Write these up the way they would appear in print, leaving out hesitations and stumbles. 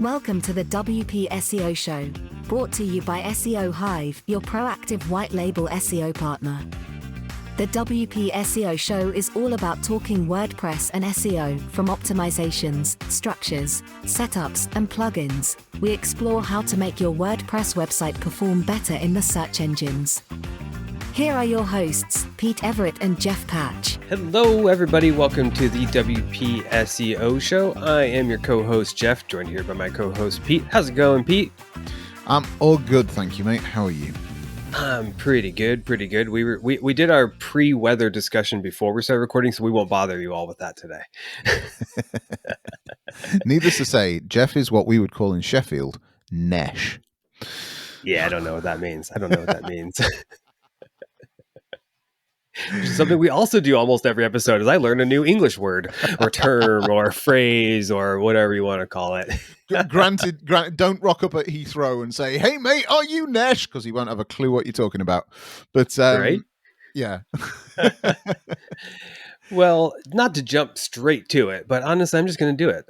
Welcome to the WP SEO Show, brought to you by SEO Hive, your proactive white label SEO partner. The WP SEO Show is all about talking WordPress and SEO, from optimizations, structures, setups, and plugins. We explore how to make your WordPress website perform better in the search engines. Here are your hosts, Pete Everett and Jeff Patch. Hello, everybody. Welcome to the WP SEO Show. I am your co-host, Jeff, joined here by my co-host, Pete. How's it going, Pete? I'm all good, thank you, mate. How are you? I'm pretty good. We did our pre-weather discussion before we started recording, so we won't bother you all with that today. Needless to say, Jeff is what we would call in Sheffield, nesh. Yeah, I don't know what that means. Which is something we also do almost every episode, is I learn a new English word or term or phrase or whatever you want to call it. Granted, don't rock up at Heathrow and say, "Hey, mate, are you nesh?" Because he won't have a clue what you're talking about. But right? Yeah. Well, not to jump straight to it, but honestly, I'm just going to do it.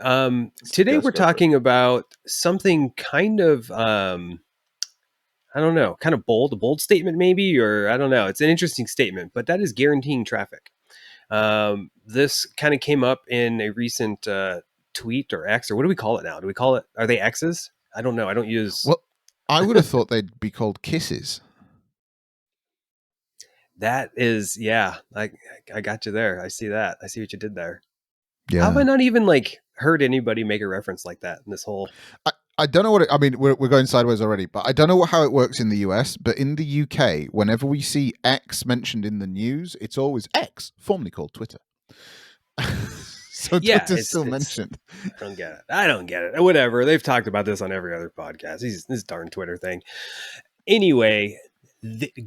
Today we're talking about something kind of, I don't know, kind of bold, a bold statement maybe, or I don't know. It's an interesting statement, but that is guaranteeing traffic. This kind of came up in a recent tweet or X, or what do we call it now? Do we call it, are they X's? I don't know. I don't use. Well, I would have thought they'd be called kisses. That is, yeah, I got you there. I see that. I see what you did there. Yeah. How have I not even heard anybody make a reference like that in this whole... I don't know what I mean, we're going sideways already, but I don't know how it works in the US, but in the UK, whenever we see X mentioned in the news, it's always X, formerly called Twitter. So yeah, Twitter's still mentioned. I don't get it. Whatever. They've talked about this on every other podcast. This darn Twitter thing. Anyway,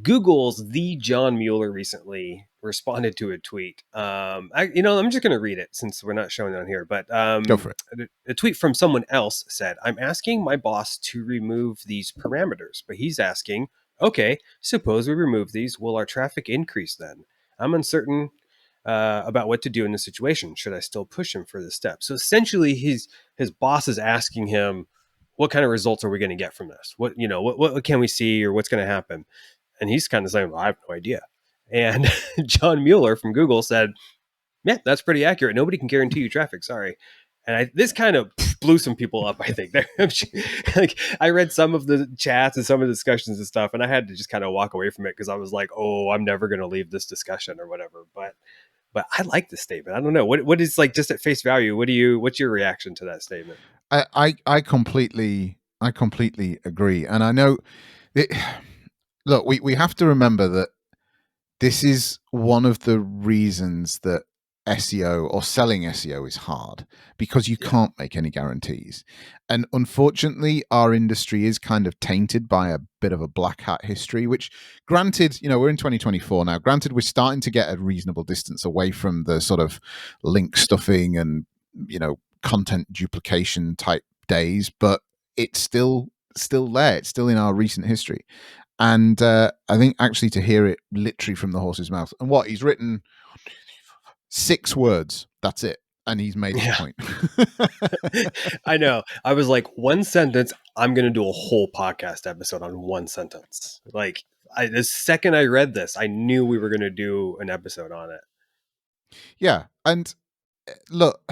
Google's the John Mueller recently responded to a tweet. I'm just going to read it since we're not showing it on here, but go for it. A tweet from someone else said, "I'm asking my boss to remove these parameters, but he's asking, okay, suppose we remove these, will our traffic increase then? I'm uncertain about what to do in this situation. Should I still push him for this step?" So essentially his boss is asking him, what kind of results are we going to get from this? What can we see, or what's going to happen? And he's kind of saying, well, I have no idea. And John Mueller from Google said, yeah, that's pretty accurate. Nobody can guarantee you traffic. Sorry. And this kind of blew some people up, I think. I read some of the chats and some of the discussions and stuff, and I had to just kind of walk away from it because I was like, oh, I'm never going to leave this discussion or whatever. But I like this statement. I don't know. What is, just at face value, what's your reaction to that statement? I completely agree. And I know look, we have to remember that this is one of the reasons that SEO or selling SEO is hard, because you can't make any guarantees. And unfortunately, our industry is kind of tainted by a bit of a black hat history, which, granted, we're in 2024 now. Granted, we're starting to get a reasonable distance away from the sort of link stuffing and, content duplication type days, but it's still there. It's still in our recent history. And I think actually to hear it literally from the horse's mouth, and what he's written, 6 words, that's it. And he's made his point. I know. I was like, one sentence, I'm going to do a whole podcast episode on one sentence. The second I read this, I knew we were going to do an episode on it. Yeah. And look,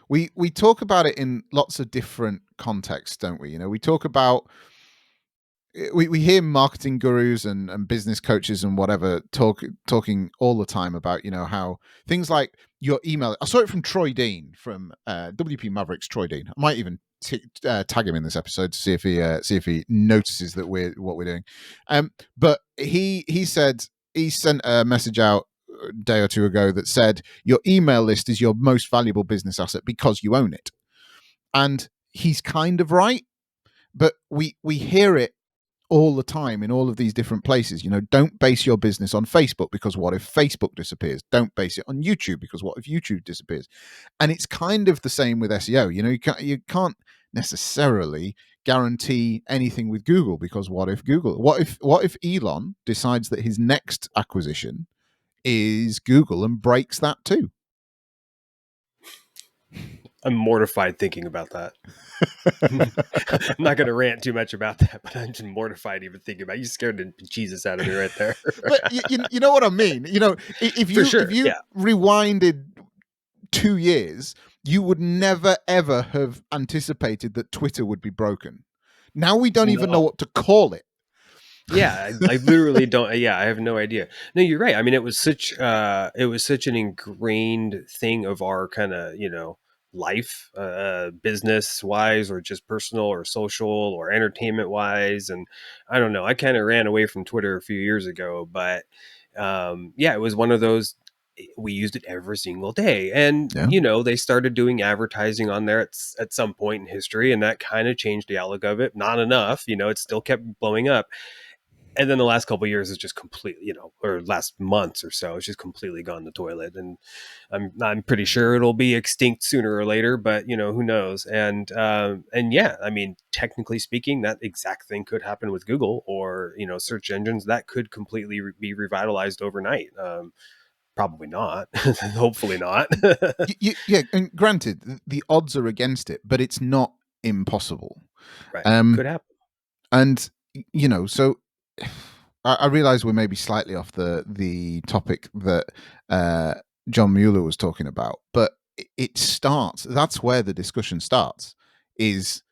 we talk about it in lots of different contexts, don't we? We talk about, we hear marketing gurus and business coaches and whatever talking all the time about, how things like your email. I saw it from Troy Dean from WP Mavericks. Troy Dean. I might even tag him in this episode to see if he notices that what we're doing. But he said he sent a message out a day or two ago that said your email list is your most valuable business asset because you own it. And he's kind of right, but we hear it all the time in all of these different places. Don't base your business on Facebook, because what if Facebook disappears? Don't base it on YouTube, because what if YouTube disappears? And it's kind of the same with SEO. You can't necessarily guarantee anything with Google, because what if Elon decides that his next acquisition is Google and breaks that too? I'm mortified thinking about that. I'm not going to rant too much about that, but I'm just mortified even thinking about it. You scared the Jesus out of me right there. But you know what I mean? You know, For if sure. you Yeah. rewinded 2 years, you would never ever have anticipated that Twitter would be broken. Now we don't even know No. what to call it. Yeah, I literally don't. Yeah, I have no idea. No, you're right. I mean, it was such an ingrained thing of our kind of life, business wise, or just personal, or social, or entertainment wise. And I don't know. I kind of ran away from Twitter a few years ago, but yeah, it was one of those. We used it every single day, and Yeah. they started doing advertising on there at some point in history, and that kind of changed the outlook of it. Not enough, it still kept blowing up. And then the last couple of years is just completely, or last months or so, it's just completely gone the toilet. And I'm pretty sure it'll be extinct sooner or later, but who knows? And yeah, I mean, technically speaking, that exact thing could happen with Google or search engines that could completely be revitalized overnight. Probably not. Hopefully not. Yeah, and granted, the odds are against it, but it's not impossible. Right, Um, could happen. and so I realize we're maybe slightly off the topic that John Mueller was talking about, but it starts. That's where the discussion starts. Is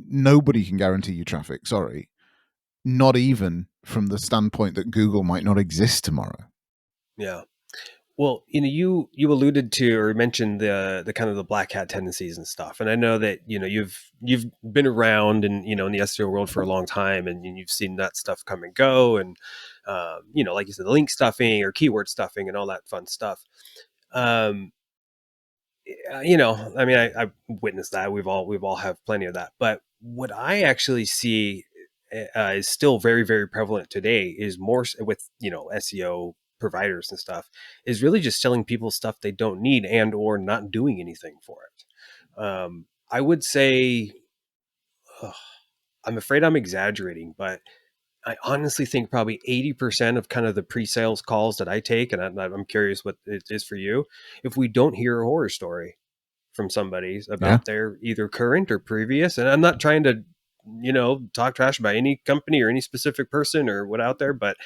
nobody can guarantee you traffic. Sorry, not even from the standpoint that Google might not exist tomorrow. Yeah. Well, you alluded to or mentioned the kind of the black hat tendencies and stuff, and I know that you've been around and in the SEO world for a long time, and you've seen that stuff come and go, and like you said, the link stuffing or keyword stuffing and all that fun stuff. Um, I mean, I witnessed that. We've all have plenty of that, but what I actually see is still very very prevalent today is more with SEO providers and stuff is really just selling people stuff they don't need and or not doing anything for it. I would say, ugh, I'm afraid I'm exaggerating, but I honestly think probably 80% of kind of the pre-sales calls that I take, and I'm curious what it is for you, if we don't hear a horror story from somebody Yeah. about their either current or previous. And I'm not trying to, talk trash about any company or any specific person or what out there, but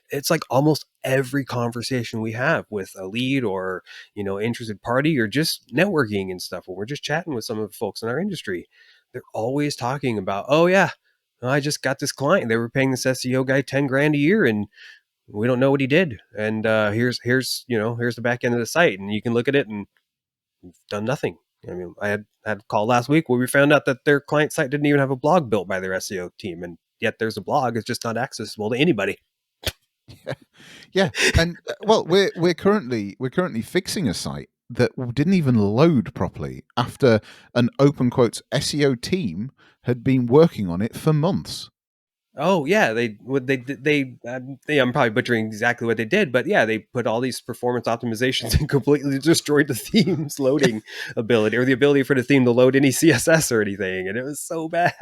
it's like almost every conversation we have with a lead or, interested party or just networking and stuff, when we're just chatting with some of the folks in our industry, they're always talking about, oh yeah, I just got this client. They were paying this SEO guy 10 grand a year and we don't know what he did. And here's the back end of the site. And you can look at it and done nothing. I mean, I had a call last week where we found out that their client site didn't even have a blog built by their SEO team, and yet there's a blog. It's just not accessible to anybody. Yeah, and well, we're currently fixing a site that didn't even load properly after an open quotes SEO team had been working on it for months. Oh yeah, I'm probably butchering exactly what they did, but yeah, they put all these performance optimizations and completely destroyed the theme's loading ability or the ability for the theme to load any CSS or anything, and it was so bad.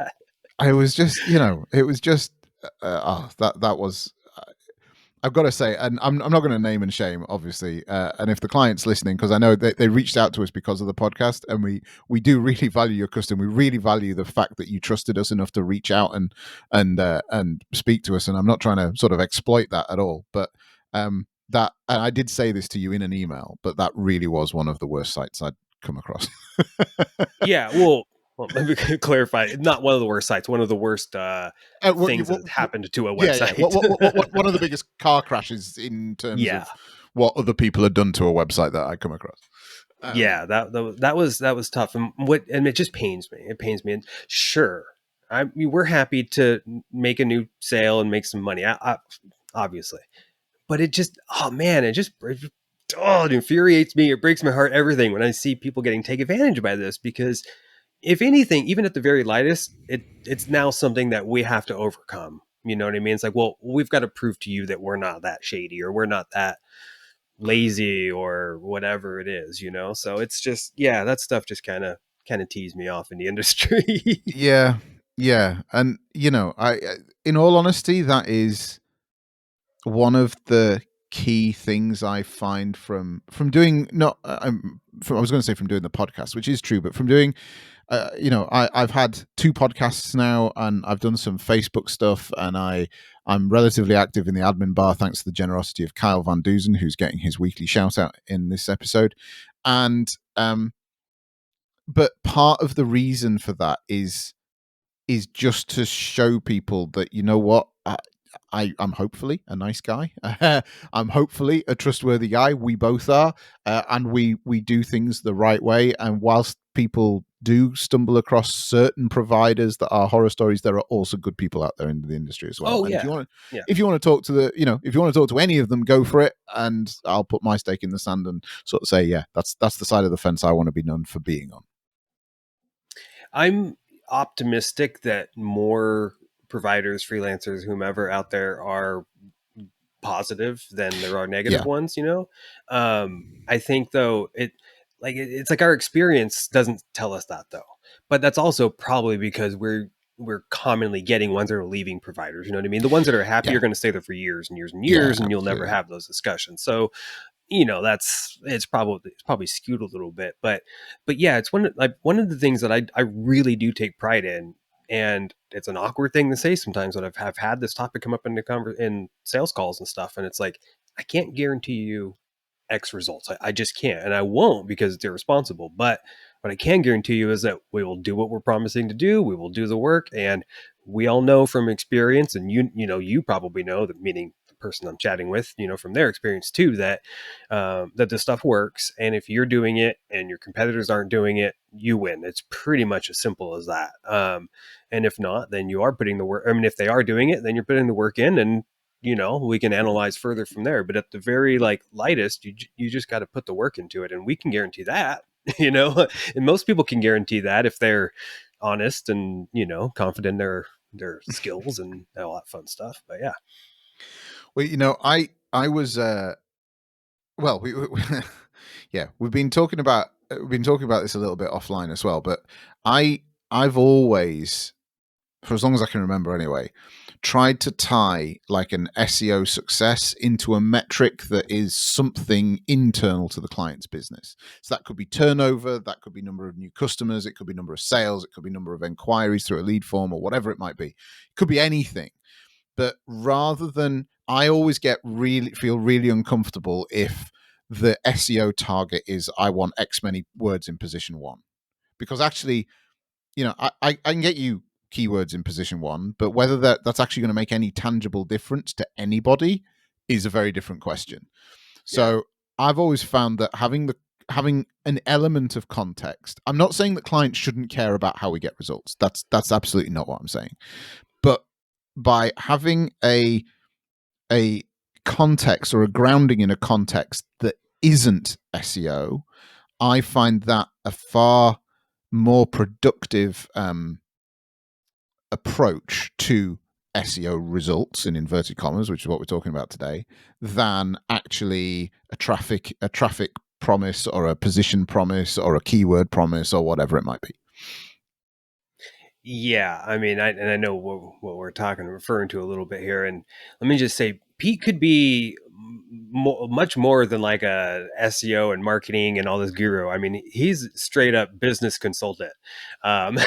I was just, it was just that was. I've got to say, and I'm not going to name and shame, obviously. And if the client's listening, because I know they reached out to us because of the podcast, and we do really value your custom. We really value the fact that you trusted us enough to reach out and speak to us. And I'm not trying to sort of exploit that at all. But that, and I did say this to you in an email, but that really was one of the worst sites I'd come across. Yeah, well, let me clarify. Not one of the worst sites. One of the worst things that happened to a website. One of the biggest car crashes in terms Yeah, of what other people had done to a website that I come across. yeah, that was tough, and it just pains me. It pains me. And sure, we're happy to make a new sale and make some money. Obviously, but it just, oh man, it infuriates me. It breaks my heart. Everything when I see people getting taken advantage by this, because if anything, even at the very lightest, it's now something that we have to overcome. You know what I mean? It's like, well, we've got to prove to you that we're not that shady or we're not that lazy or whatever it is, So it's just, yeah, that stuff just kind of teased me off in the industry. Yeah, yeah, and in all honesty, that is one of the key things I find from doing not I was going to say from doing the podcast, which is true, but from doing, I've had 2 podcasts now, and I've done some Facebook stuff, and I'm relatively active in the admin bar thanks to the generosity of Kyle Van Duzen, who's getting his weekly shout out in this episode. And but part of the reason for that is just to show people that, you know what, I'm hopefully a nice guy. I'm hopefully a trustworthy guy. We both are, and we do things the right way. And whilst people do stumble across certain providers that are horror stories, there are also good people out there in the industry as well. Oh And yeah, if you want to talk to if you want to talk to any of them, go for it. And I'll put my stake in the sand and sort of say, yeah, that's the side of the fence I want to be known for being on. I'm optimistic that more providers, freelancers, whomever out there are positive than there are negative ones, I think though it's like our experience doesn't tell us that though, but that's also probably because we're commonly getting ones that are leaving providers, you know what I mean? The ones that are happy are going to stay there for years and years and years, and you'll never have those discussions. So it's probably skewed a little bit, but yeah, it's one of the things that I really do take pride in. And it's an awkward thing to say sometimes when I've had this topic come up in sales calls and stuff. And it's like, I can't guarantee you X results. I just can't. And I won't because it's irresponsible. But what I can guarantee you is that we will do what we're promising to do. We will do the work. And we all know from experience, and you probably know, that meaning the person I'm chatting with, from their experience too, that that this stuff works. And if you're doing it and your competitors aren't doing it, you win. It's pretty much as simple as that. And if not, then you are putting the work. I mean, if they are doing it, then you're putting the work in, and we can analyze further from there. But at the very lightest, you just got to put the work into it, and we can guarantee that. And most people can guarantee that if they're honest and confident in their skills and all that fun stuff. But yeah. Well, I was well, yeah, we've been talking about this a little bit offline as well. But I've always, for as long as I can remember anyway, tried to tie like an SEO success into a metric that is something internal to the client's business. So that could be turnover, that could be number of new customers, it could be number of sales, it could be number of inquiries through a lead form, or whatever it might be. It could be anything. But rather than, I always feel really uncomfortable if the SEO target is, I want X many words in position 1, because actually, I can get you keywords in position 1, but whether that's actually going to make any tangible difference to anybody is a very different question. So I've always found that having an element of context, I'm not saying that clients shouldn't care about how we get results. That's absolutely not what I'm saying. But by having a context, or a grounding in a context that isn't SEO, I find that a far more productive approach to SEO results, in inverted commas, which is what we're talking about today, than actually a traffic promise, or a position promise, or a keyword promise, or whatever it might be. Yeah, I mean, I know what we're referring to a little bit here, and let me just say, Pete could be much more than like a SEO and marketing and all this guru. I mean, he's straight up business consultant um,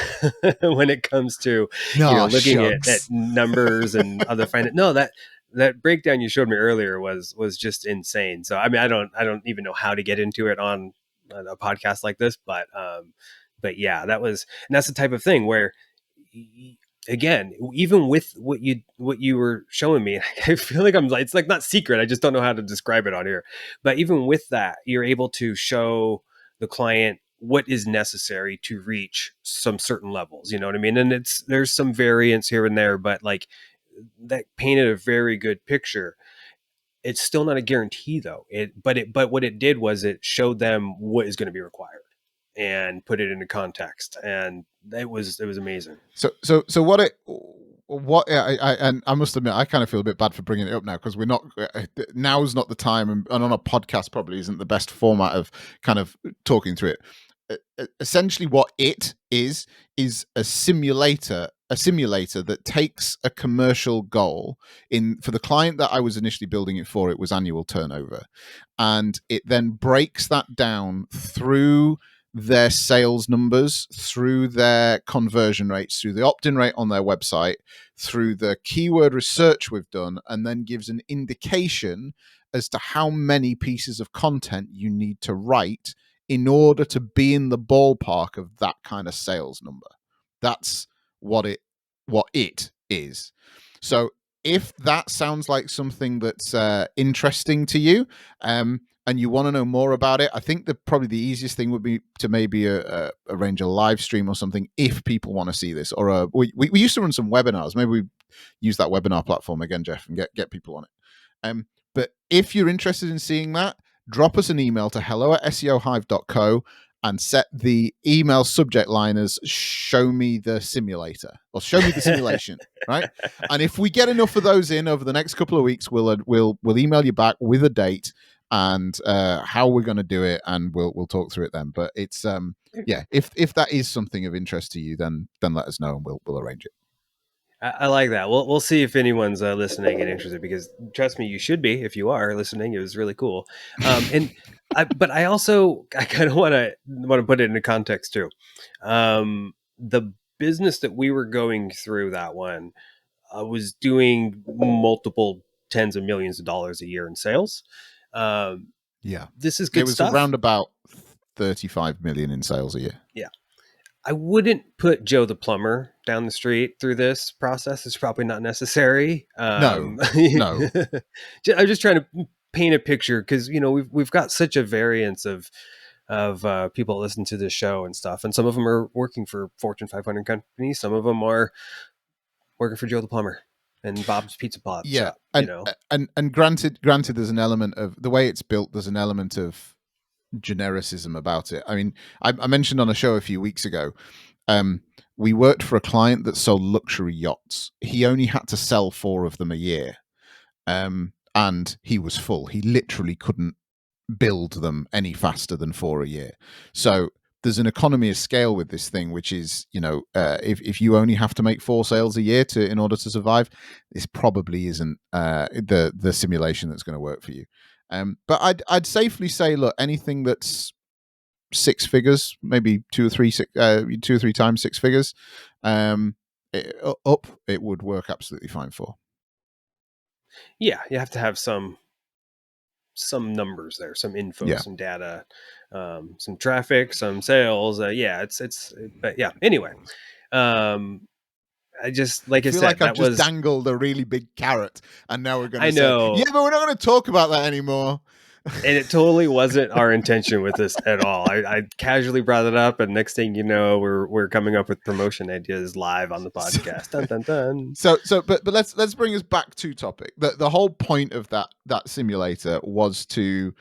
when it comes to looking at numbers and other finance. No, that breakdown you showed me earlier was just insane. So I mean, I don't even know how to get into it on a podcast like this, but yeah, that's the type of thing where, again, even with what you were showing me, I feel like it's like not secret, I just don't know how to describe it on here, but even with that, you're able to show the client what is necessary to reach some certain levels, you know what I mean? And there's some variance here and there, but like that painted a very good picture. It's still not a guarantee though. But what it did was it showed them what is going to be required and put it into context, and it was amazing. So and I must admit, I kind of feel a bit bad for bringing it up now, because we're not, now's not the time, and on a podcast probably isn't the best format of kind of talking through it. Essentially what it is a simulator a simulator that takes a commercial goal. For the client that I was initially building it for, it was annual turnover, and it then breaks that down through their sales numbers, through their conversion rates, through the opt-in rate on their website, through the keyword research we've done, and then gives an indication as to how many pieces of content you need to write in order to be in the ballpark of that kind of sales number. That's what it is. So if that sounds like something that's interesting to you, and you want to know more about it, I think that probably the easiest thing would be to maybe arrange a live stream or something if people want to see this. Or we used to run some webinars. Maybe we use that webinar platform again, Jeff, and get people on it. But if you're interested in seeing that, drop us an email to hello@seohive.co and set the email subject line as "show me the simulator" or "show me the simulation." Right? And if we get enough of those in over the next couple of weeks, we'll email you back with a date and how we're going to do it, and we'll talk through it then. But it's if that is something of interest to you, then let us know and we'll arrange it. I like that. We'll see if anyone's listening and interested, because trust me, you should be if you are listening. It was really cool. But I kind of want to put it into context too. The business that we were going through, that one, was doing multiple tens of millions of dollars a year in sales. This is good stuff. It was around about 35 million in sales a year. Yeah. I wouldn't put Joe the plumber down the street through this process. It's probably not necessary. No. I'm just trying to paint a picture, because we've got such a variance of people that listen to this show and stuff, and some of them are working for Fortune 500 companies. Some of them are working for Joe the plumber and Bob's Pizza Pop. Yeah, so, and granted, there's an element of the way it's built. There's an element of genericism about it. I mean, I mentioned on a show a few weeks ago, we worked for a client that sold luxury yachts. He only had to sell 4 of them a year, and he was full. He literally couldn't build them any faster than 4 a year. So there's an economy of scale with this thing, which is, if you only have to make 4 sales a year in order to survive, this probably isn't the simulation that's going to work for you. But I'd safely say, look, anything that's 6 figures, maybe 2 or 3 times 6 figures, it would work absolutely fine for. Yeah, you have to have some numbers there, some info, some data, some traffic, some sales. But yeah. Anyway, I just I feel said, like I've just dangled a really big carrot, and now we're going to say, yeah, but we're not going to talk about that anymore. And it totally wasn't our intention with this at all. I casually brought it up, and next thing you know, we're coming up with promotion ideas live on the podcast. Dun, dun, dun. But let's bring us back to topic. The whole point of that simulator was to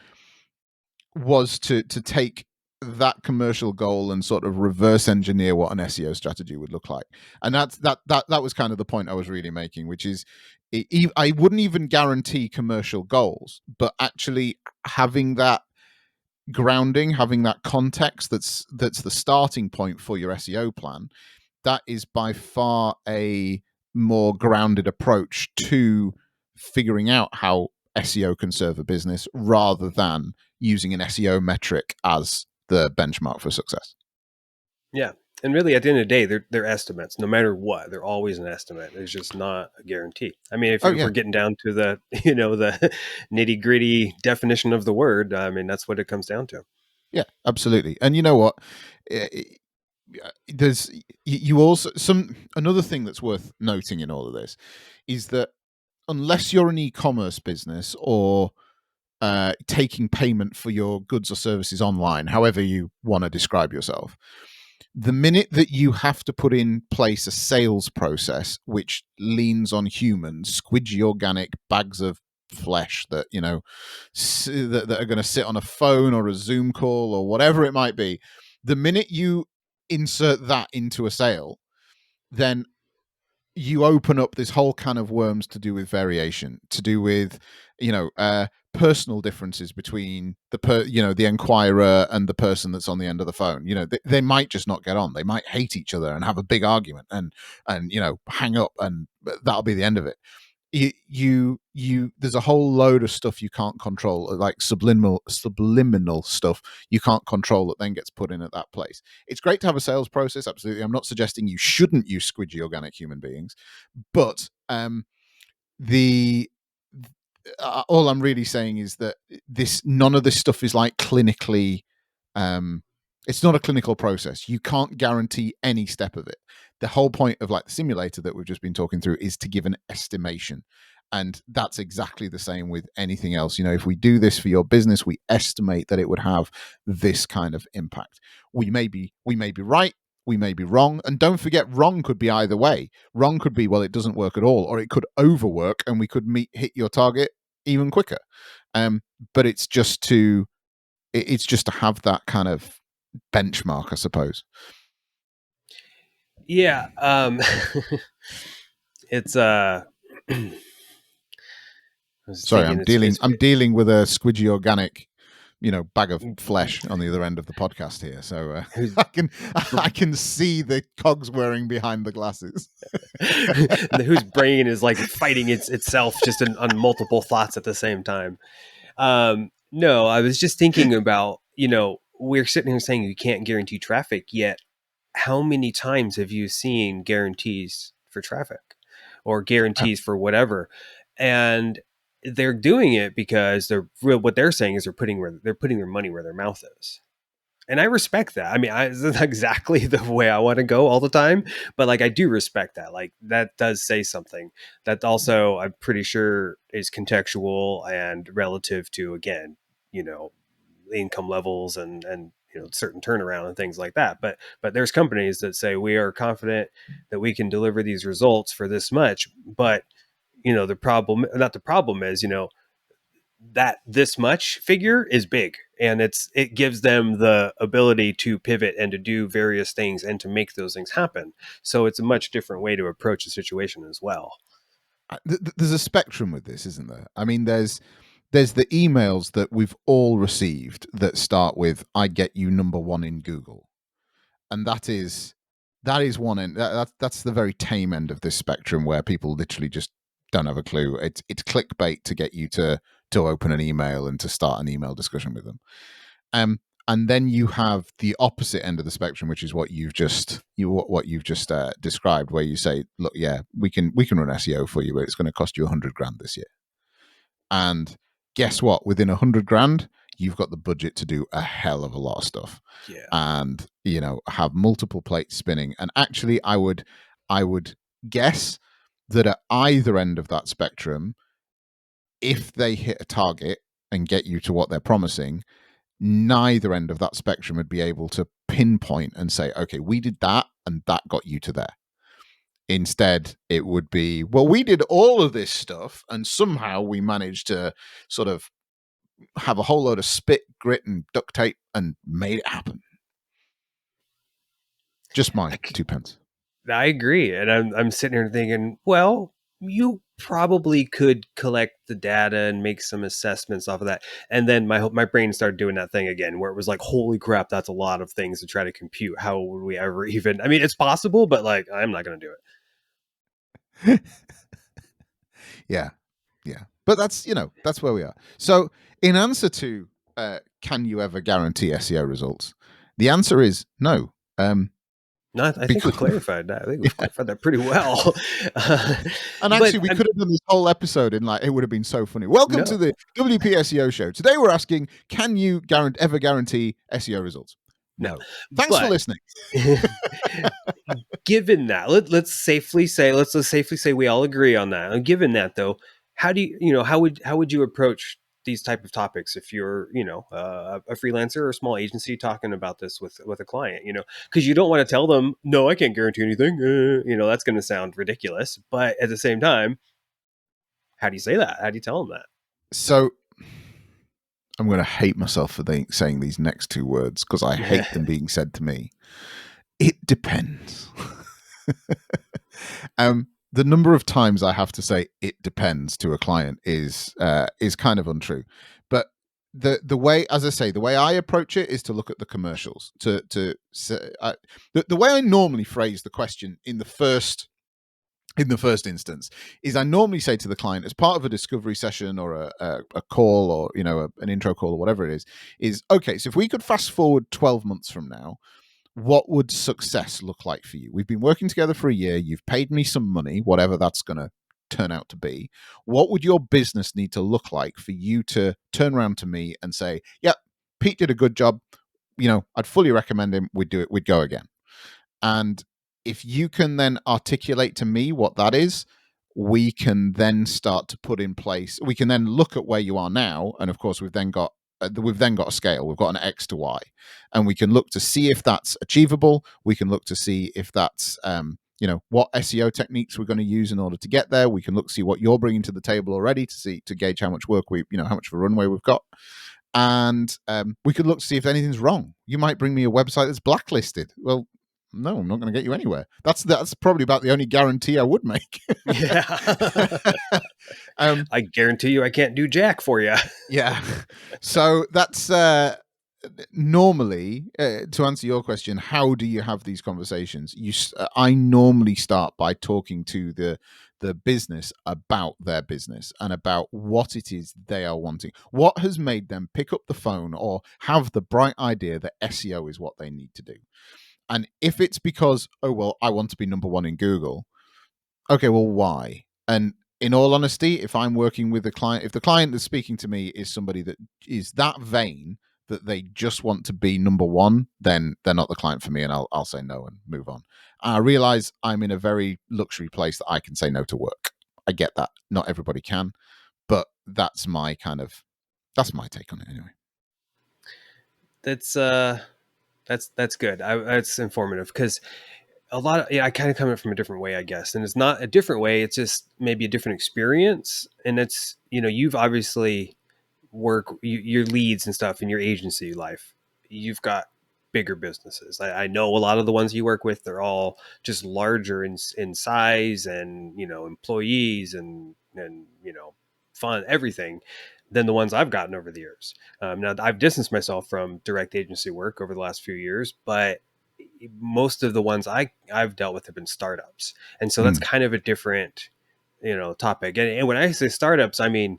take that commercial goal and sort of reverse engineer what an SEO strategy would look like. And that was kind of the point I was really making, which is I wouldn't even guarantee commercial goals, but actually having that grounding, having that context that's the starting point for your SEO plan, that is by far a more grounded approach to figuring out how SEO can serve a business, rather than using an SEO metric as the benchmark for success. Yeah. And really, at the end of the day, they're estimates. No matter what, they're always an estimate. It's just not a guarantee. I mean, if we're getting down to the the nitty gritty definition of the word, I mean, that's what it comes down to. Yeah, absolutely. And you know what? There's another thing that's worth noting in all of this is that unless you're an e-commerce business or taking payment for your goods or services online, however you want to describe yourself, the minute that you have to put in place a sales process which leans on humans, squidgy organic bags of flesh that that are going to sit on a phone or a Zoom call or whatever it might be, the minute you insert that into a sale, then you open up this whole can of worms to do with variation, to do with personal differences between the inquirer and the person that's on the end of the phone. They might just not get on. They might hate each other and have a big argument and hang up, and that'll be the end of it. There's a whole load of stuff you can't control, like subliminal stuff you can't control, that then gets put in at that place. It's great to have a sales process, absolutely. I'm not suggesting you shouldn't use squidgy organic human beings, but the all I'm really saying is that none of this stuff is like clinically, it's not a clinical process. You can't guarantee any step of it. The whole point of like the simulator that we've just been talking through is to give an estimation. And that's exactly the same with anything else. If we do this for your business, we estimate that it would have this kind of impact. We may be right, we may be wrong. And don't forget, wrong could be either way. Wrong could be, well, it doesn't work at all, or it could overwork and we could hit your target even quicker. But it's just to have that kind of benchmark, I suppose. Yeah. It's sorry, I'm dealing with a squidgy organic bag of flesh on the other end of the podcast here, so I can see the cogs whirring behind the glasses. Whose brain is like fighting itself just on multiple thoughts at the same time. No, I was just thinking about, we're sitting here saying you can't guarantee traffic, yet how many times have you seen guarantees for traffic or guarantees for whatever? And they're doing it because what they're saying is they're putting their money where their mouth is. And I respect that. I mean, it's not exactly the way I want to go all the time, but like, I do respect that. Like, that does say something that also, I'm pretty sure, is contextual and relative to, again, income levels and certain turnaround and things like that. But there's companies that say we are confident that we can deliver these results for this much. But the problem is, that this much figure is big, and it gives them the ability to pivot and to do various things and to make those things happen. So it's a much different way to approach the situation as well. There's a spectrum with this, isn't there? I mean, there's the emails that we've all received that start with, I get you number one in Google. And that is one end. That's the very tame end of this spectrum, where people literally just don't have a clue. It's clickbait to get you to open an email and to start an email discussion with them. And then you have the opposite end of the spectrum, which is what you've just described, where you say, look, yeah, we can run SEO for you, but it's going to cost you $100,000 this year. And guess what? Within $100,000, you've got the budget to do a hell of a lot of stuff. Yeah. And have multiple plates spinning. And actually, I would guess that at either end of that spectrum, if they hit a target and get you to what they're promising, neither end of that spectrum would be able to pinpoint and say, okay, we did that and that got you to there. Instead, it would be, well, we did all of this stuff and somehow we managed to sort of have a whole load of spit, grit, and duct tape and made it happen. Just my 2 pence. I agree. And I'm sitting here thinking, well, you probably could collect the data and make some assessments off of that. And then my brain started doing that thing again, where it was like, holy crap, that's a lot of things to try to compute. How would we ever even, I mean, it's possible, but like, I'm not going to do it. Yeah. But that's where we are. So in answer to, can you ever guarantee SEO results? The answer is no. No, I think we clarified that. I think we clarified that pretty well. And actually, we could have done this whole episode in it would have been so funny. Welcome to the WP SEO Show. Today we're asking, can you ever guarantee SEO results? No. Thanks for listening. Given that, let's safely say we all agree on that. And given that, though, how do you, how would you approach these type of topics if you're, a freelancer or a small agency talking about this with a client, because you don't want to tell them, no, I can't guarantee anything. That's going to sound ridiculous. But at the same time, how do you say that? How do you tell them that? So I'm going to hate myself for saying these next two words, because I hate them being said to me. It depends. the number of times I have to say it depends to a client is kind of untrue. But the way, as I say, the way I approach it is to look at the commercials. The way I normally phrase the question in the first instance is I normally say to the client, as part of a discovery session or a call, or an intro call or whatever it is okay, so if we could fast forward 12 months from now, what would success look like for you? We've been working together for a year. You've paid me some money, whatever that's going to turn out to be. What would your business need to look like for you to turn around to me and say, yeah, Pete did a good job. I'd fully recommend him. We'd do it. We'd go again. And if you can then articulate to me what that is, we can then start to put in place. We can then look at where you are now, and of course, we've then got a scale. We've got an X to Y, and we can look to see if that's achievable. We can look to see if that's what SEO techniques we're going to use in order to get there. We can look to see what you're bringing to the table already to gauge how much work how much of a runway we've got. And we could look to see if anything's wrong. You might bring me a website that's blacklisted. Well, no, I'm not going to get you anywhere. That's probably about the only guarantee I would make. Yeah. I guarantee you I can't do jack for you. Yeah. So that's normally, to answer your question, how do you have these conversations? I normally start by talking to the business about their business and about what it is they are wanting. What has made them pick up the phone or have the bright idea that SEO is what they need to do? And if it's because, oh, well, I want to be number one in Google, okay, well, why? And in all honesty, if I'm working with a client, if the client that's speaking to me is somebody that is that vain that they just want to be number one, then they're not the client for me, and I'll say no and move on. I realize I'm in a very luxury place that I can say no to work. I get that. Not everybody can, but that's my take on it anyway. That's good. That's informative, because a lot of, I kind of come from a different way, I guess. And it's not a different way. It's just maybe a different experience. And it's, you've obviously your leads and stuff in your agency life. You've got bigger businesses. I know a lot of the ones you work with, they're all just larger in size and, employees and, fun, everything, than the ones I've gotten over the years. Now I've distanced myself from direct agency work over the last few years, but most of the ones I've dealt with have been startups. And so that's kind of a different, topic. And when I say startups, I mean,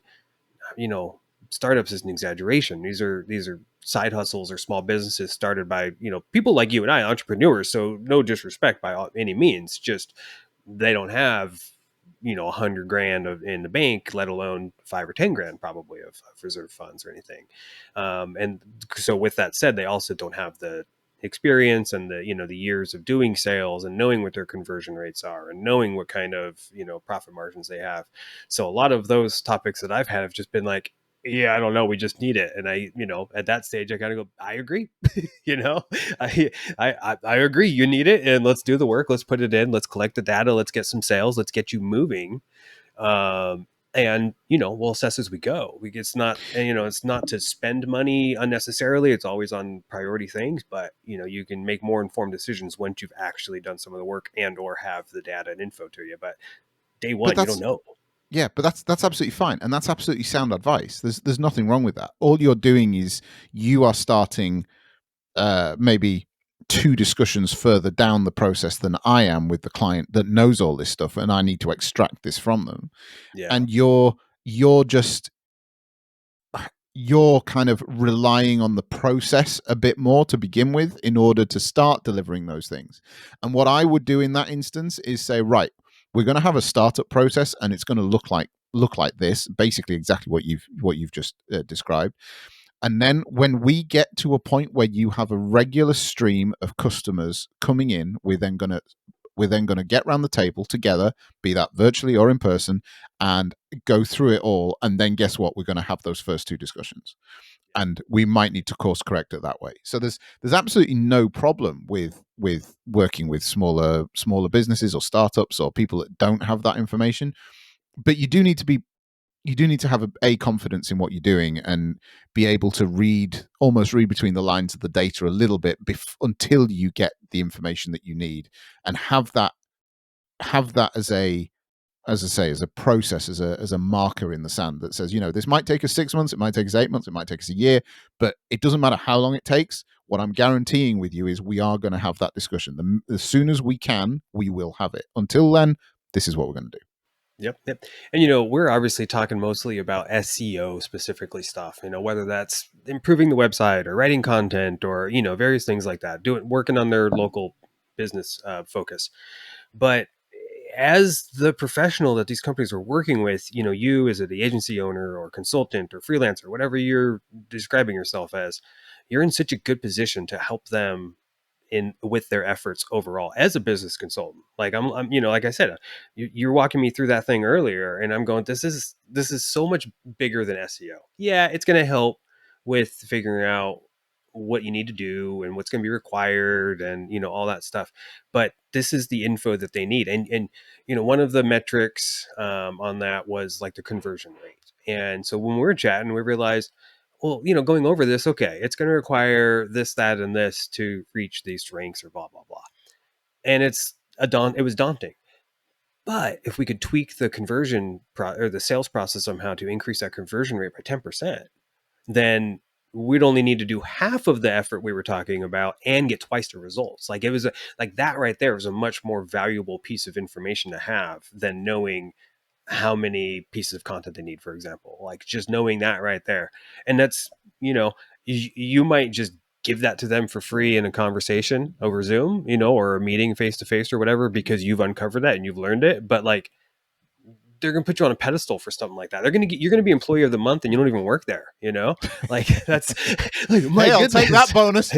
startups is an exaggeration. These are side hustles or small businesses started by, people like you and I, entrepreneurs. So no disrespect by any means, just they don't have, $100,000 in the bank, let alone 5 or 10 grand probably of reserve funds or anything. And so with that said, they also don't have the experience and the years of doing sales and knowing what their conversion rates are and knowing what kind of, profit margins they have. So a lot of those topics that I've had have just been like, yeah, I don't know, we just need it. And I, at that stage, I kind of go, I agree. I agree. You need it, and let's do the work. Let's put it in. Let's collect the data. Let's get some sales. Let's get you moving. And we'll assess as we go. It's not, it's not to spend money unnecessarily. It's always on priority things, but you can make more informed decisions once you've actually done some of the work and or have the data and info to you. But day one, you don't know. Yeah, but that's absolutely fine, and that's absolutely sound advice. There's nothing wrong with that. All you're doing is you are starting maybe 2 discussions further down the process than I am with the client that knows all this stuff, and I need to extract this from them. Yeah. And you're kind of relying on the process a bit more to begin with in order to start delivering those things. And what I would do in that instance is say, right, we're going to have a startup process, and it's going to look like this, basically exactly what you've just described. And then when we get to a point where you have a regular stream of customers coming in, we're then going to get around the table together, be that virtually or in person, and go through it all. And then guess what? We're going to have those first 2 discussions, and we might need to course correct it that way. So there's absolutely no problem with working with smaller businesses or startups or people that don't have that information. But you do need to have a confidence in what you're doing and be able to almost read between the lines of the data a little bit until you get the information that you need, and have that as a as I say, as a process, as a marker in the sand that says, this might take us 6 months, it might take us 8 months, it might take us a year, but it doesn't matter how long it takes. What I'm guaranteeing with you is we are going to have that discussion. As soon as we can, we will have it. Until then, this is what we're going to do. Yep. And, we're obviously talking mostly about SEO specifically stuff, whether that's improving the website or writing content or, various things like that, working on their local business focus. But as the professional that these companies are working with, you as the agency owner or consultant or freelancer, whatever you're describing yourself as, you're in such a good position to help them with their efforts overall as a business consultant. Like I'm like I said, you're walking me through that thing earlier, and I'm going, this is so much bigger than SEO. Yeah, it's going to help with figuring out what you need to do and what's going to be required and all that stuff, but this is the info that they need. And one of the metrics on that was like the conversion rate. And so when we were chatting, we realized, well, going over this, okay, it's going to require this, that, and this to reach these ranks or blah, blah, blah. And it was daunting. But if we could tweak the or the sales process somehow to increase that conversion rate by 10%, then we'd only need to do half of the effort we were talking about and get twice the results. Like it was like that right there was a much more valuable piece of information to have than knowing how many pieces of content they need, for example. Like just knowing that right there. And that's, you might just give that to them for free in a conversation over Zoom, or a meeting face to face or whatever, because you've uncovered that and you've learned it. But like, they're going to put you on a pedestal for something like that. You're going to be employee of the month and you don't even work there, like that's like, my hey, I'll goodness. take that bonus.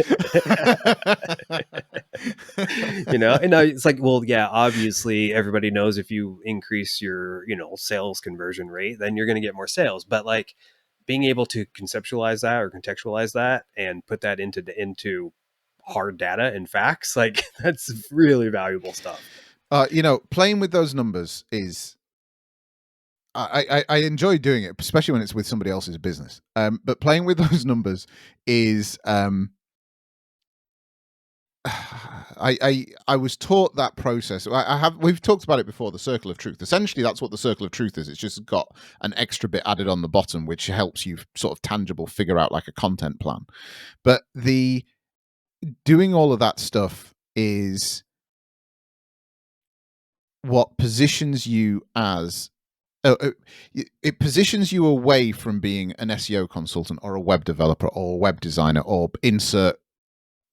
And it's like, well, yeah, obviously everybody knows if you increase your, sales conversion rate, then you're going to get more sales. But like being able to conceptualize that or contextualize that and put that into hard data and facts, like that's really valuable stuff. Playing with those numbers is, I enjoy doing it, especially when it's with somebody else's business. But playing with those numbers is, I was taught that process. We've talked about it before, the circle of truth. Essentially, that's what the circle of truth is. It's just got an extra bit added on the bottom, which helps you sort of tangible figure out like a content plan. But the doing all of that stuff is what positions you as it positions you away from being an SEO consultant or a web developer or a web designer or insert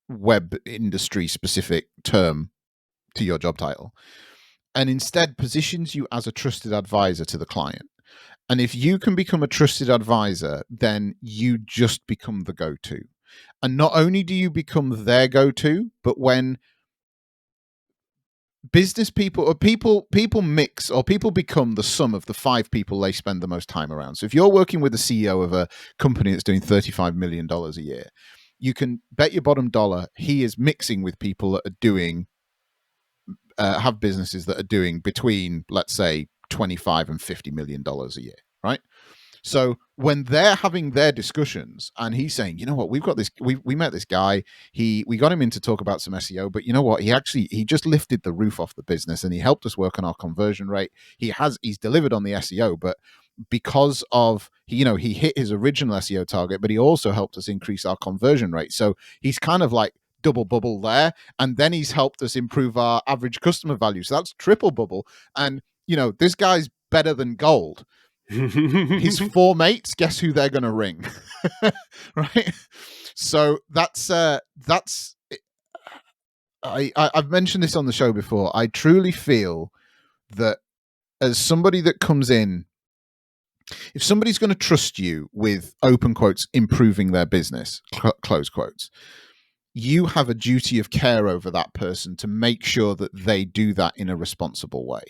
web industry specific term to your job title, and instead positions you as a trusted advisor to the client. And if you can become a trusted advisor, then you just become the go-to. And not only do you become their go-to, but when business people or people mix or people become the sum of the 5 people they spend the most time around. So if you're working with the CEO of a company that's doing $35 million a year, you can bet your bottom dollar he is mixing with people that are doing have businesses that are doing between, let's say, 25 and $50 million a year, right? So when they're having their discussions and he's saying, you know what, we've got this, we met this guy, we got him in to talk about some SEO, but you know what, he just lifted the roof off the business and he helped us work on our conversion rate. He's delivered on the SEO, but because of, he hit his original SEO target, but he also helped us increase our conversion rate. So he's kind of like double bubble there. And then he's helped us improve our average customer value. So that's triple bubble. And, this guy's better than gold. His 4 mates, guess who they're going to ring? Right? So I've mentioned this on the show before. I truly feel that as somebody that comes in, if somebody's going to trust you with, open quotes, improving their business, close quotes, you have a duty of care over that person to make sure that they do that in a responsible way.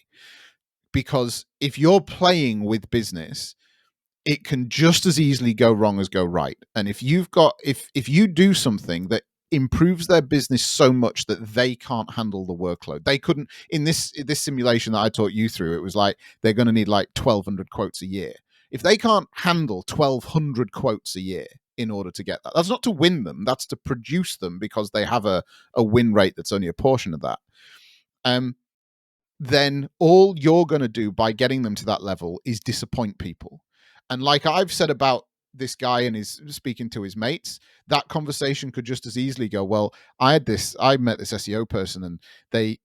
Because if you're playing with business, it can just as easily go wrong as go right. And if you do something that improves their business so much that they can't handle the workload, they couldn't, in this simulation that I taught you through, it was like they're going to need like 1,200 quotes a year. If they can't handle 1,200 quotes a year in order to get that, that's not to win them, that's to produce them, because they have a win rate that's only a portion of that. then all you're going to do by getting them to that level is disappoint people. And like I've said about this guy and his speaking to his mates, that conversation could just as easily go, well, I met this SEO person, and they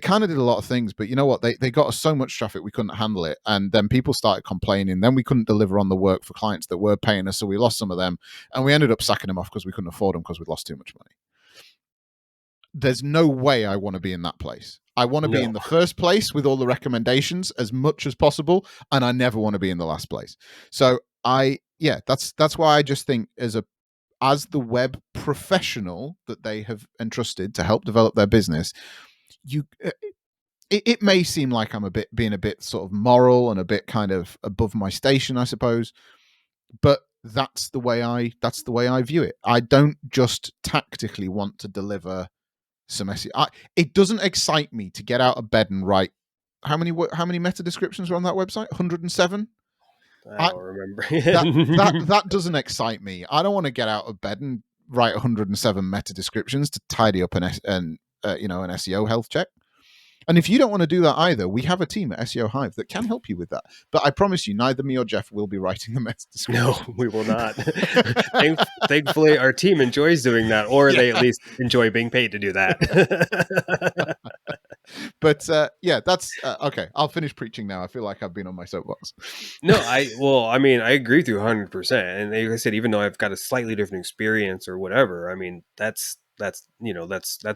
kind of did a lot of things, but you know what, they got us so much traffic we couldn't handle it, and then people started complaining, then we couldn't deliver on the work for clients that were paying us, so we lost some of them, and we ended up sacking them off because we couldn't afford them because we'd lost too much money. There's no way I want to be in that place. I want to be in the first place with all the recommendations as much as possible, and I never want to be in the last place. So that's why I just think as the web professional that they have entrusted to help develop their business, it may seem like I'm being a bit sort of moral and a bit kind of above my station, I suppose, but that's the way I view it. I don't just tactically want to deliver some SEO. It doesn't excite me to get out of bed and write how many meta descriptions are on that website? 107. I don't remember. that doesn't excite me. I don't want to get out of bed and write 107 meta descriptions to tidy up an SEO health check. And if you don't want to do that either, we have a team at SEO Hive that can help you with that. But I promise you, neither me or Jeff will be writing the meta description. No, we will not. Thankfully, our team enjoys doing that, or they at least enjoy being paid to do that. But that's okay. I'll finish preaching now. I feel like I've been on my soapbox. No, I agree with you 100%. And like I said, even though I've got a slightly different experience or whatever, I mean, that's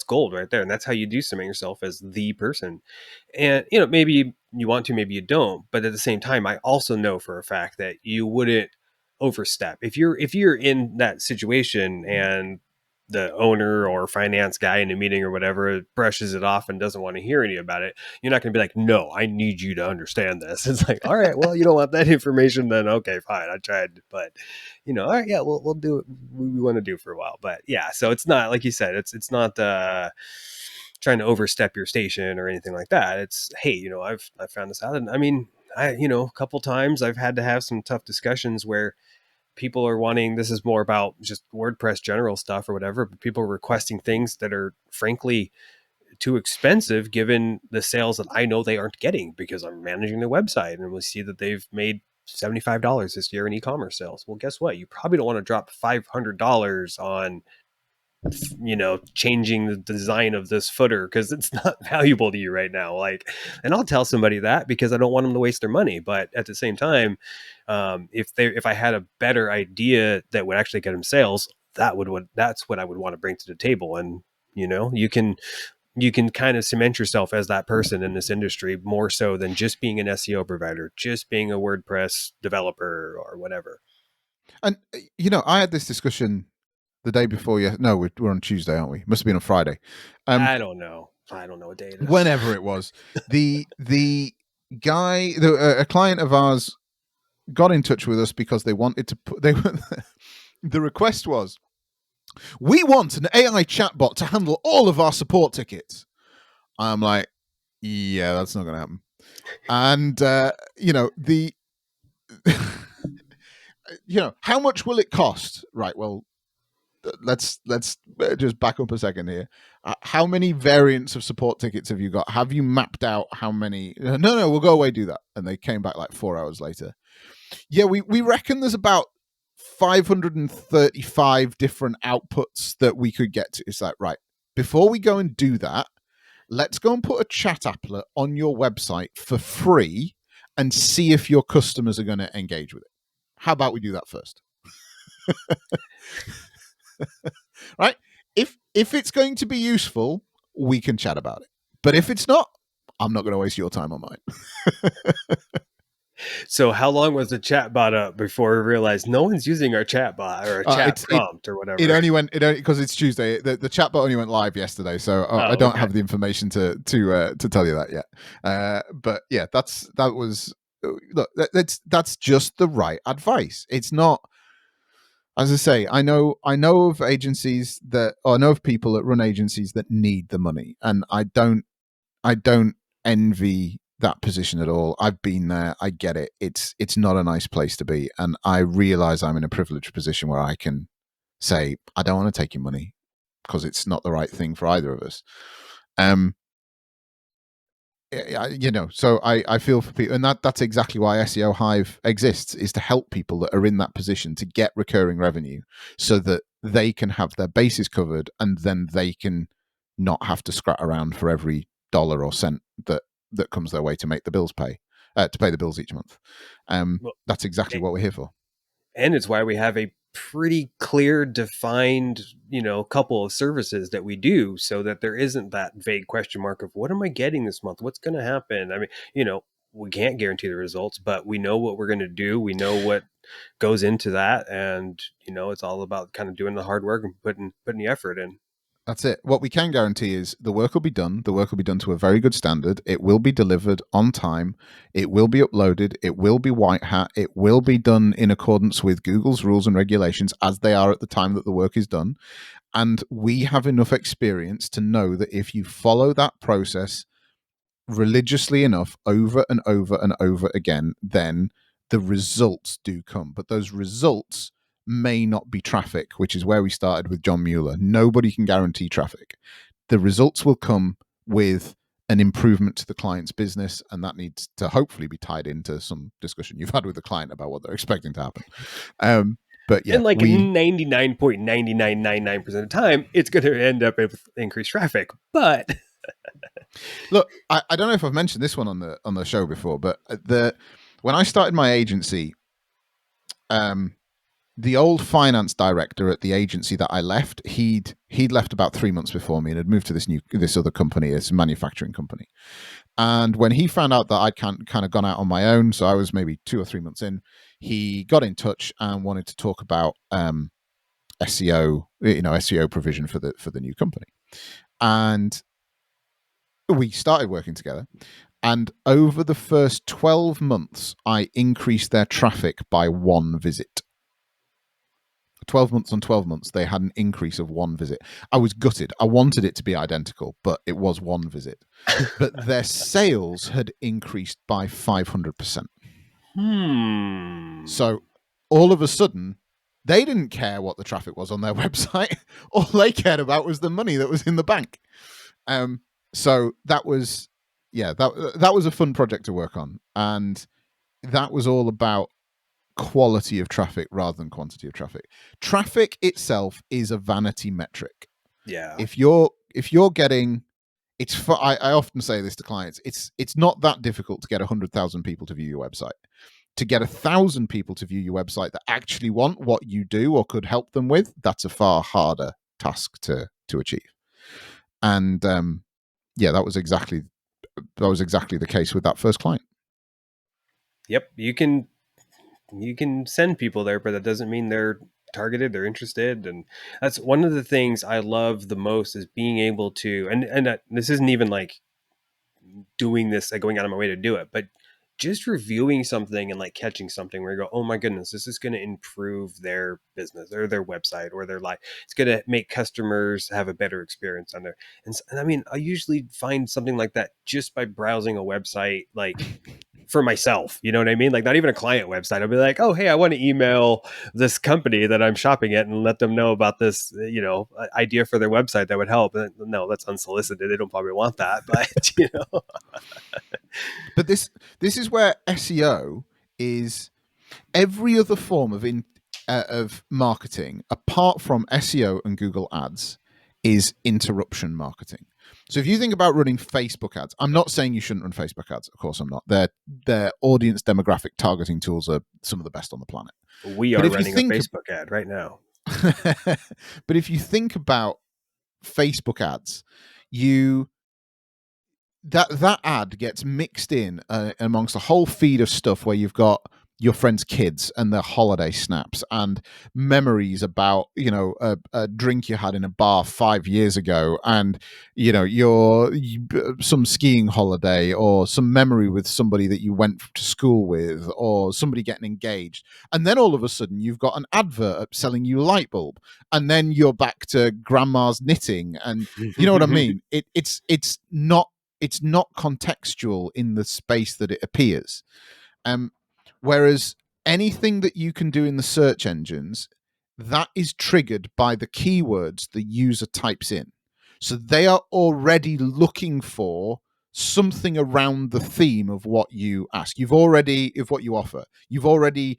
gold right there. And that's how you do cement yourself as the person. And, maybe you want to, maybe you don't. But at the same time, I also know for a fact that you wouldn't overstep. If you're in that situation and the owner or finance guy in a meeting or whatever brushes it off and doesn't want to hear any about it, you're not going to be like, no, I need you to understand this. It's like, all right, well, you don't want that information, then okay, fine, I tried, but all right, yeah, we'll do what we want to do for a while. But yeah, so it's not like you said, it's not trying to overstep your station or anything like that. It's, hey, I've found this out, and I mean, a couple times I've had to have some tough discussions where people are wanting, this is more about just WordPress general stuff or whatever, but people are requesting things that are frankly too expensive given the sales that I know they aren't getting because I'm managing their website, and we see that they've made $75 this year in e-commerce sales. Well, guess what? You probably don't want to drop $500 on changing the design of this footer because it's not valuable to you right now. Like, and I'll tell somebody that because I don't want them to waste their money. But at the same time, if I had a better idea that would actually get them sales, that's what I would want to bring to the table. And you can kind of cement yourself as that person in this industry more so than just being an SEO provider, just being a WordPress developer or whatever. And I had this discussion the day before. No, we're on Tuesday, aren't we? Must have been on Friday. I don't know what day it is. Whenever it was, the guy, a client of ours, got in touch with us because they wanted to put. The request was, we want an AI chatbot to handle all of our support tickets. I'm like, yeah, that's not going to happen. And how much will it cost? Right. Well, let's just back up a second here. How many variants of support tickets have you got? Have you mapped out how many? No, we'll go away, do that. And they came back like 4 hours later. Yeah, we reckon there's about 535 different outputs that we could get to. It's like, right, before we go and do that, let's go and put a chat applet on your website for free and see if your customers are going to engage with it. How about we do that first? Right? If it's going to be useful, we can chat about it. But if it's not, I'm not going to waste your time or mine. So how long was the chat bot up before we realized no one's using our chat bot or a chat prompt or whatever? It only because it's Tuesday. The chat bot only went live yesterday, so I don't have the information to tell you that yet. But yeah, that's just the right advice. It's not, as I say, I know of agencies I know of people that run agencies that need the money, and I don't envy that position at all. I've been there. I get it. It's not a nice place to be, and I realize I'm in a privileged position where I can say I don't want to take your money because it's not the right thing for either of us. So I feel for people, and that's exactly why SEO Hive exists, is to help people that are in that position to get recurring revenue so that they can have their bases covered, and then they can not have to scrat around for every dollar or cent that comes their way to make the bills to pay the bills each month. Well, That's exactly what we're here for. and it's why we have a pretty clear defined couple of services that we do, so that there isn't that vague question mark of what am I getting this month, what's going to happen. I mean, we can't guarantee the results, but we know what we're going to do, we know what goes into that, and it's all about kind of doing the hard work and putting the effort in. That's it. What we can guarantee is the work will be done. The work will be done to a very good standard. It will be delivered on time. It will be uploaded. It will be white hat. It will be done in accordance with Google's rules and regulations as they are at the time that the work is done. And we have enough experience to know that if you follow that process religiously enough over and over and over again, then the results do come. But those results may not be traffic, which is where we started with John Mueller. Nobody can guarantee traffic. The results will come with an improvement to the client's business, and that needs to hopefully be tied into some discussion you've had with the client about what they're expecting to happen. But yeah, And like 99.9999% of the time, it's going to end up with increased traffic. But look, I don't know if I've mentioned this one on the show before, but when I started my agency, the old finance director at the agency that I left, he'd left about 3 months before me and had moved to this other company, this manufacturing company. And when he found out that I'd kind of gone out on my own, so I was maybe 2 or 3 months in, he got in touch and wanted to talk about SEO, SEO provision for the new company. And we started working together. And over the first 12 months, I increased their traffic by 1 visit. 12 months on 12 months, they had an increase of 1 visit. I was gutted. I wanted it to be identical, but it was 1 visit. But their sales had increased by 500%. So all of a sudden, they didn't care what the traffic was on their website. All they cared about was the money that was in the bank. So that was, that was a fun project to work on. And that was all about quality of traffic rather than quantity of traffic. Traffic itself is a vanity metric. Yeah. If you're getting, I often say this to clients, it's not that difficult to get 100,000 people to view your website. To get 1,000 people to view your website that actually want what you do or could help them with, that's a far harder task to achieve. And that was exactly the case with that first client. Yep, you can send people there, but that doesn't mean they're targeted, they're interested. And that's one of the things I love the most, is being able to, and this isn't even like doing this, like going out of my way to do it, but just reviewing something and like catching something where you go, oh my goodness, this is going to improve their business or their website or their life. It's going to make customers have a better experience on there. And I mean, I usually find something like that just by browsing a website, like for myself, you know what I mean? Like not even a client website. I'll be like, oh, hey, I want to email this company that I'm shopping at and let them know about this, idea for their website that would help. No, that's unsolicited. They don't probably want that, but But this is where SEO is every other form of marketing apart from SEO and Google Ads is interruption marketing. So if you think about running Facebook ads, I'm not saying you shouldn't run Facebook ads. Of course I'm not. Their audience demographic targeting tools are some of the best on the planet. We are running a Facebook ad right now. But if you think about Facebook ads, that ad gets mixed in amongst a whole feed of stuff where you've got your friends' kids and their holiday snaps and memories about a drink you had in a bar 5 years ago, and some skiing holiday or some memory with somebody that you went to school with or somebody getting engaged, and then all of a sudden you've got an advert selling you a light bulb, and then you're back to grandma's knitting, and you know what I mean. It's not contextual in the space that it appears. Whereas anything that you can do in the search engines, that is triggered by the keywords the user types in. So they are already looking for something around the theme of what you ask. You've already, if what you offer, you're already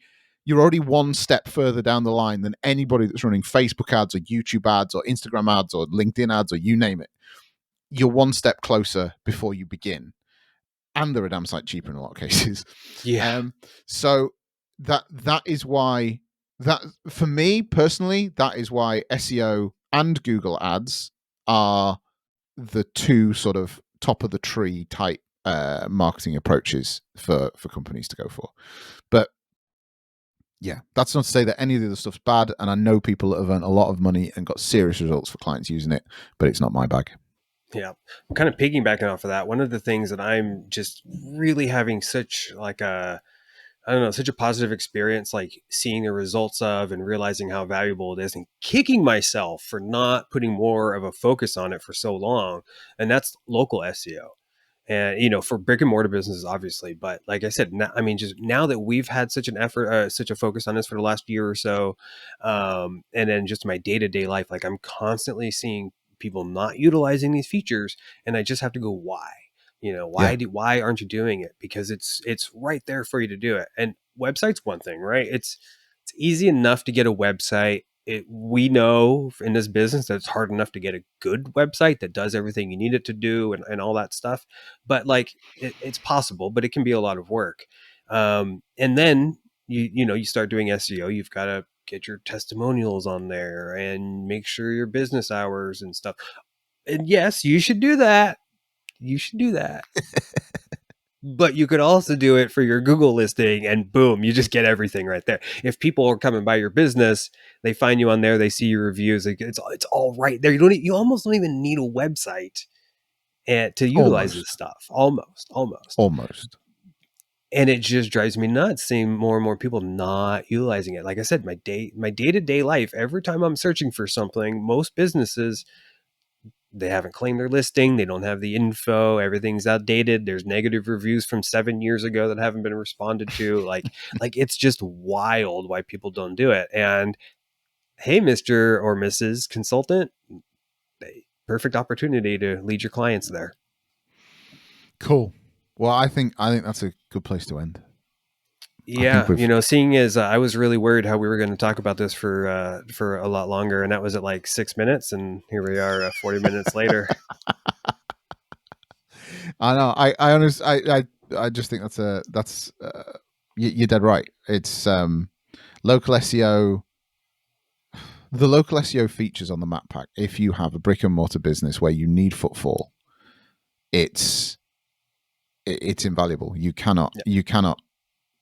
one step further down the line than anybody that's running Facebook ads or YouTube ads or Instagram ads or LinkedIn ads or you name it. You're one step closer before you begin. And they're a damn sight cheaper in a lot of cases. Yeah. So that is why, that for me personally, that is why SEO and Google ads are the two sort of top of the tree type marketing approaches for companies to go for. But yeah, that's not to say that any of the other stuff's bad. And I know people that have earned a lot of money and got serious results for clients using it, but it's not my bag. Yeah. Kind of piggybacking off of that, one of the things that I'm just really having such like such a positive experience, like seeing the results of and realizing how valuable it is and kicking myself for not putting more of a focus on it for so long. And that's local SEO. And, for brick and mortar businesses, obviously, but like I said, just now that we've had such an effort, such a focus on this for the last year or so, and then just my day-to-day life, like I'm constantly seeing people not utilizing these features, and I just have to go, why? Why aren't you doing it? Because it's right there for you to do it. And website's one thing, right? It's easy enough to get a website. We know in this business that it's hard enough to get a good website that does everything you need it to do and all that stuff. But like it's possible, but it can be a lot of work. And then you start doing SEO. You've got to get your testimonials on there and make sure your business hours and stuff. And yes, you should do that. But you could also do it for your Google listing, and boom, you just get everything right there. If people are coming by your business, they find you on there, they see your reviews, it's all right there. You almost don't even need a website to utilize this stuff. Almost. And it just drives me nuts seeing more and more people not utilizing it. Like I said, my day-to-day life, every time I'm searching for something, most businesses, they haven't claimed their listing. They don't have the info. Everything's outdated. There's negative reviews from 7 years ago that haven't been responded to. Like it's just wild why people don't do it. And hey, Mr. or Mrs. Consultant, perfect opportunity to lead your clients there. Cool. Well, I think that's a good place to end. Yeah, seeing as I was really worried how we were going to talk about this for a lot longer, and that was at like 6 minutes, and here we are 40 minutes later. I know. I honestly, I just think that's you're dead right. It's local SEO. The local SEO features on the map pack, if you have a brick and mortar business where you need footfall, it's invaluable. You cannot.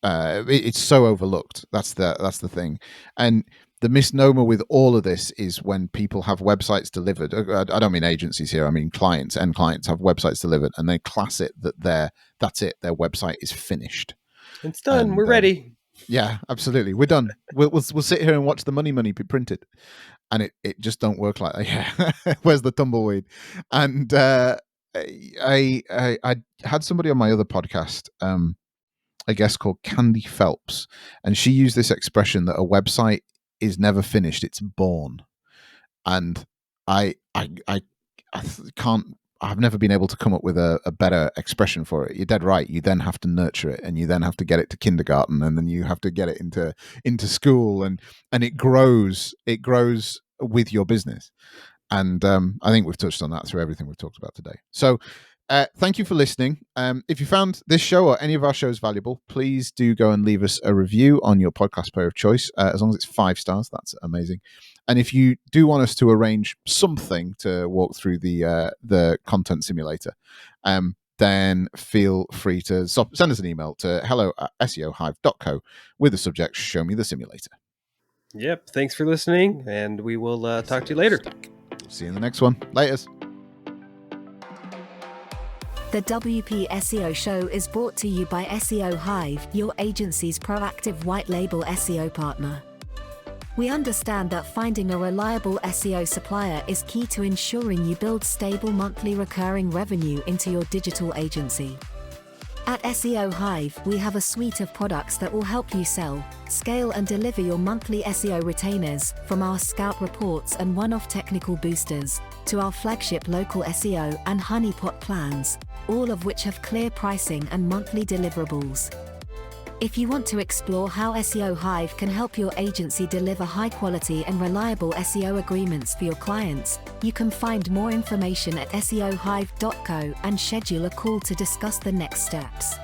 It's so overlooked. That's the thing. And the misnomer with all of this is when people have websites delivered. I don't mean agencies here. I mean clients have websites delivered, and they class it that that's it. Their website is finished. It's done. And we're ready. Yeah, absolutely. We're done. We'll sit here and watch the money be printed, and it just don't work like that. Yeah, where's the tumbleweed? And I had somebody on my other podcast. A guest called Candy Phelps, and she used this expression that a website is never finished, it's born. And I can't, I've never been able to come up with a better expression for it. You're dead right. You then have to nurture it, and you then have to get it to kindergarten, and then you have to get it into school, and it grows with your business. And I think we've touched on that through everything we've talked about today. So thank you for listening. If you found this show or any of our shows valuable, please do go and leave us a review on your podcast player of choice. As long as it's 5 stars, that's amazing. And if you do want us to arrange something to walk through the content simulator, then feel free to send us an email to hello@seohive.co with the subject "Show me the simulator." Yep. Thanks for listening, and we will talk to you later. See you in the next one. Laters. The WP SEO Show is brought to you by SEO Hive, your agency's proactive white label SEO partner. We understand that finding a reliable SEO supplier is key to ensuring you build stable monthly recurring revenue into your digital agency. At SEO Hive, we have a suite of products that will help you sell, scale and deliver your monthly SEO retainers, from our scout reports and one-off technical boosters, to our flagship local SEO and honeypot plans, all of which have clear pricing and monthly deliverables. If you want to explore how SEO Hive can help your agency deliver high-quality and reliable SEO agreements for your clients, you can find more information at seohive.co and schedule a call to discuss the next steps.